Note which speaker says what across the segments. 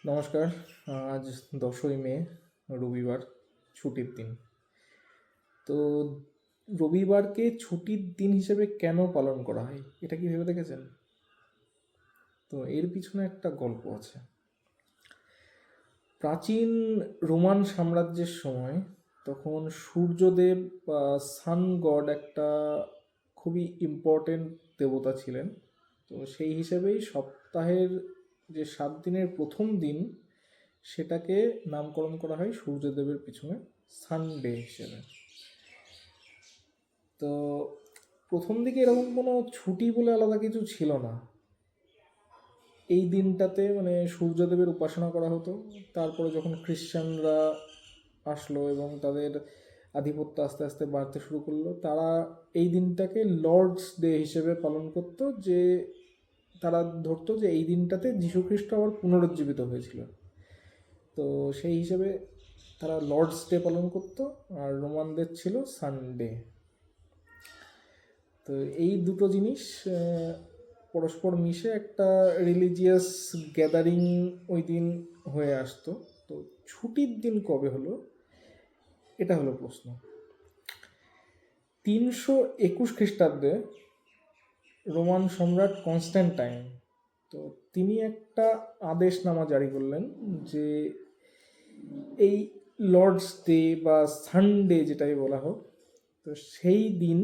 Speaker 1: নমস্কার। আজ 10ই মে, রবিবার, ছুটির দিন। তো রবিবারকে ছুটির দিন হিসেবে কেন পালন করা হয় এটা কি ভেবে দেখেছেন? তো এর পিছনে একটা গল্প আছে। প্রাচীন রোমান সাম্রাজ্যের সময় তখন সূর্যদেব বা সান গড একটা খুবই ইম্পর্টেন্ট দেবতা ছিলেন। তো সেই হিসেবেই সপ্তাহের যে 7 দিনের প্রথম দিন সেটাকে নামকরণ করা হয় সূর্যদেবের পিছনে সানডে হিসেবে। তো প্রথম দিকে এরকম কোনো ছুটি বলে আলাদা কিছু ছিল না। এই দিনটাতে সূর্যদেবের উপাসনা করা হতো। তারপরে যখন খ্রিশ্চানরা আসলো এবং তাদের আধিপত্য আস্তে আস্তে বাড়তে শুরু করলো, তারা এই দিনটাকে লর্ডস ডে হিসেবে পালন করতো, যে তারা ধরতো যে এই দিনটাতে যীশুখ্রিস্ট আবার পুনরুজ্জীবিত হয়েছিল। তো সেই হিসেবে তারা লর্ডস ডে পালন করতো, আর রোমানদের ছিল সানডে। তো এই দুটো জিনিস পরস্পর মিশে একটা রিলিজিয়াস গ্যাদারিং ওই দিন হয়ে আসতো। তো ছুটির দিন কবে হলো, এটা হলো প্রশ্ন। 321 খ্রিস্টাব্দে রোমান সম্রাট কনস্ট্যান্টাইন, তো তিনি একটা আদেশনামা জারি করলেন যে এই লর্ডস ডে বা সানডে যেটাই বলা হোক, তো সেই দিন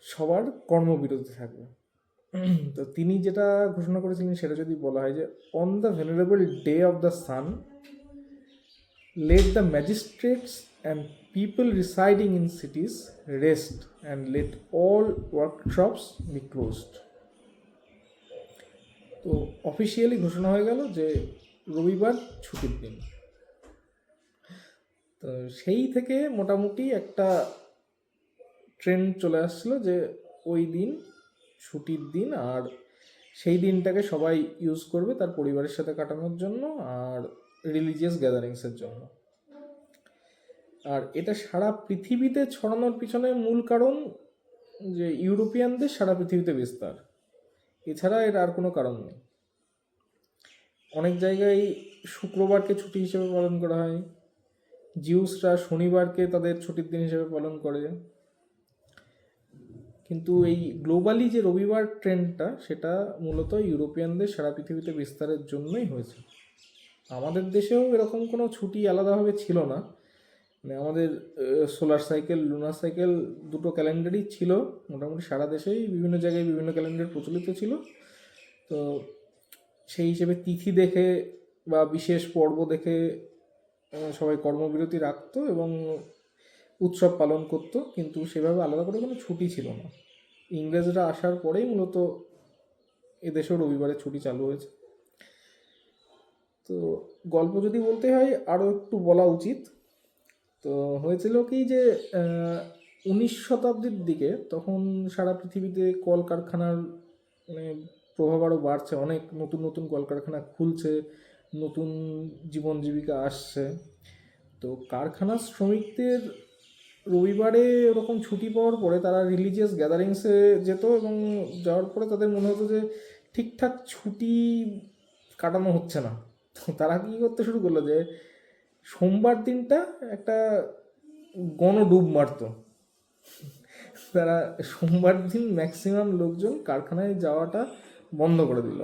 Speaker 1: সবার কর্মবিরতি থাকবে। তো তিনি যেটা ঘোষণা করেছিলেন সেটা যদি বলা হয় যে on the venerable day of the sun let the magistrates and people residing in cities rest and let all workshops be closed. তো অফিসিয়ালি ঘোষণা হয়ে গেল যে রবিবার ছুটির দিন। তো সেই থেকে মোটামুটি একটা ট্রেন্ড চলে আসছিল যে ওই দিন ছুটির দিন, আর সেই দিনটাকে সবাই ইউজ করবে তার পরিবারের সাথে কাটানোর জন্য আর রিলিজিয়াস গ্যাদারিংসের জন্য। আর এটা সারা পৃথিবীতে ছড়ানোর পিছনে মূল কারণ যে ইউরোপিয়ানদের সারা পৃথিবীতে বিস্তার, এছাড়া এর আর কোনো কারণ নেই। অনেক জায়গায় শুক্রবারকে ছুটি হিসেবে পালন করা হয়, জিউসরা শনিবারকে তাদের ছুটির দিন হিসেবে পালন করে। কিন্তু এই গ্লোবালি যে রবিবার ট্রেন্ডটা, সেটা মূলত ইউরোপিয়ানদের সারা পৃথিবীতে বিস্তারের জন্যই হয়েছে। আমাদের দেশেও এরকম কোনো ছুটি আলাদাভাবে ছিল না। আমাদের সোলার সাইকেল, লুনার সাইকেল দুটো ক্যালেন্ডারই ছিল মোটামুটি সারা দেশেই, বিভিন্ন জায়গায় বিভিন্ন ক্যালেন্ডার প্রচলিত ছিল। তো সেই হিসেবে তিথি দেখে বা বিশেষ পর্ব দেখে সবাই কর্মবিরতি রাখতো এবং উৎসব পালন করতো, কিন্তু সেভাবে আলাদা করে কোনো ছুটি ছিল না। ইংরেজরা আসার পরেই মূলত এদেশেও রবিবারে ছুটি চালু হয়েছে। তো গল্প যদি বলতে হয় আরও একটু বলা উচিত। তো হয়েছিল কি যে 19 শতাব্দীর দিকে তখন সারা পৃথিবীতে কলকারখানার প্রভাব আরও বাড়ছে, অনেক নতুন নতুন কলকারখানা খুলছে, নতুন জীবন জীবিকা আসছে। তো কারখানার শ্রমিকদের রবিবারে ওরকম ছুটি পাওয়ার পরে তারা রিলিজিয়াস গ্যাদারিংসে যেত, এবং যাওয়ার পরে তাদের মনে হতো যে ঠিকঠাক ছুটি কাটানো হচ্ছে না। তো তারা কী করতে শুরু করলো যে সোমবার দিনটা একটা গণডুব মারতো। তারা সোমবার দিন ম্যাক্সিমাম লোকজন কারখানায় যাওয়াটা বন্ধ করে দিল।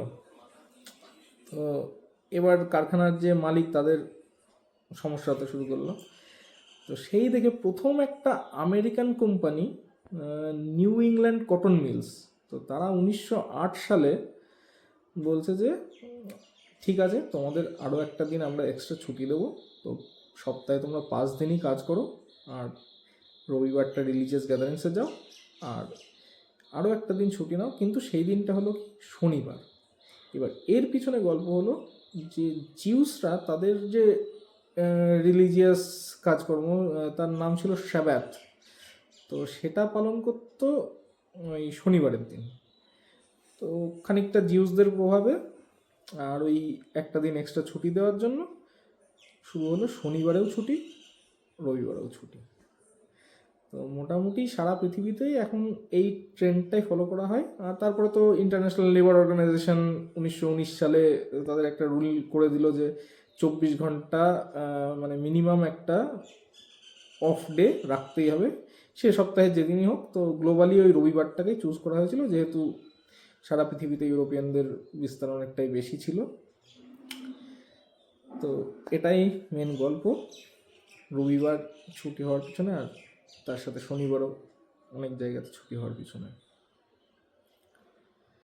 Speaker 1: তো এবার কারখানার যে মালিক তাদের সমস্যা হতে শুরু করলো। তো সেই দেখে প্রথম একটা American company, New England Cotton Mills, তো তারা 1908 সালে বলছে যে ঠিক আছে, তোমাদের আরও একটা দিন আমরা এক্সট্রা ছুটি দেবো। তো সপ্তাহে তোমরা 5 দিনই কাজ করো, আর রবিবারটা রিলিজিয়াস গ্যাদারিংসে যাও, আর আরও একটা দিন ছুটি নাও, কিন্তু সেই দিনটা হলো শনিবার। এবার এর পিছনে গল্প হলো যে জিউসরা তাদের যে রিলিজিয়াস কাজকর্ম, তার নাম ছিল সাব্বাথ, তো সেটা পালন করতো ওই শনিবারের দিন। তো খানিকটা জিউসদের প্রভাবে আর ওই একটা দিন এক্সট্রা ছুটি দেওয়ার জন্য শুরু হলো শনিবারেও ছুটি, রবিবারেও ছুটি। তো মোটামুটি সারা পৃথিবীতেই এখন এই ট্রেন্ডটাই ফলো করা হয়। আর তারপরে তো ইন্টারন্যাশনাল লেবার অর্গানাইজেশন 1919 সালে তাদের একটা রুল করে দিল যে 24 ঘন্টা মানে মিনিমাম একটা অফ ডে রাখতেই হবে, সে সপ্তাহে যেদিনই হোক। তো গ্লোবালি ওই রবিবারটাকেই চুজ করা হয়েছিল, যেহেতু সারা পৃথিবীতে ইউরোপিয়ানদের বিস্তার অনেকটাই বেশি ছিল। তো এটাই মেন গল্প, রবিবার ছুটি হওয়ার পিছনে, আর তার সাথে শনিবারও অনেক জায়গাতে ছুটি হওয়ার পিছনে।